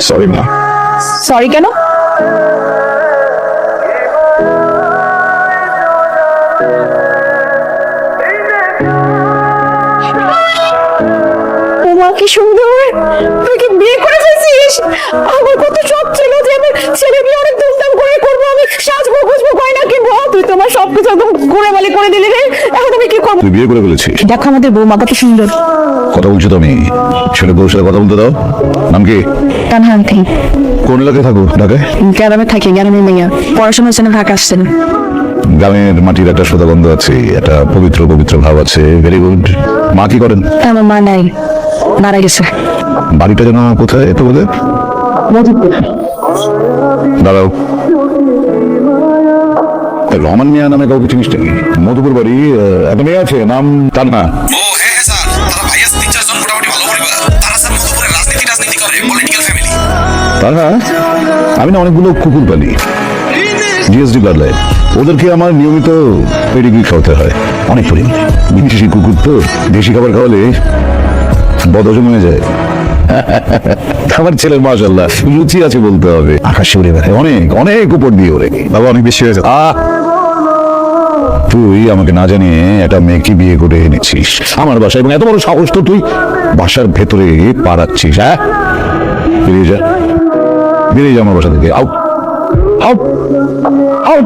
Sorry মা। Sorry কেন? ওমা কি সুন্দর, তুই কি বিয়ে করে ফেলছিস? আমার কত শখ ছিল যে আমি ছেলে বিয়ে অনেক ধুমধাম করে করবো, আমি সাজবো গুজবো গয়না কিনবো, তুই তোমার সবকিছু একদম ঘুরেমালি করে দিলি রে। এখন আমি কি করবো? তুই বিয়ে করে ফেলেছিস? দেখো আমাদের বৌমা কত সুন্দর। কথা বলছো তুমি? ছেলে বউর সাথে কথা বলতে দাও। নাম কি? তানহা আন্টি। কোন এলাকায় থাকো? ঢাকায়? গ্রামে থাকি, গ্রামের মেয়ে, পড়াশোনার জন্য ঢাকা আসছেন। গ্রামের মাটির একটা সোদা গন্ধ আছে, একটা পবিত্র পবিত্র ভাব আছে। Very good. মা কি করেন? আমার মা নাই, মারা গেছে। বাড়িটা যেন কোথায় এত বলে? দাঁড়াও, রহমান মিয়া নামে কাউকে চিনিস নাকি? মধুপুর বাড়ি, একটা মেয়ে আছে নাম তান্না। ও হ্যাঁ হ্যাঁ স্যার, তারা ভাই আছে 3-4 জন মোটামুটি ভালো পরিবার। তারা স্যার মধুপুরে রাজনীতি করে, পলিটিক্যাল ফ্যামিলি। তান্না, আমি না অনেকগুলো কুকুর পালি, জিএসডি ব্লাড লাইন। ওদেরকে আমার নিয়মিত পেডিগ্রি খাওয়াতে হয়, অনেক পরিমাণ। বিদেশি কুকুর তো, দেশি খাবার খাওয়ালে বদহজম হয়ে যায়। আমার ছেলের মাশাআল্লাহ রুচি আছে বলতে হবে। আকাশে উড়ে বেড়ায়, অনেক অনেক উপর দিয়ে ওরে। বাবা অনেক বেশি হয়ে যায়। তুই আমাকে না জানিয়ে একটা মেয়েকে বিয়ে করে এনেছিস আমার বাসায়, এবং এত বড় সাহস তো তুই বাসার ভেতরে পা রাখছিস। হ্যাঁ, বেরিয়ে যা, বেরিয়ে যা আমার বাসা থেকে। Out, out, out.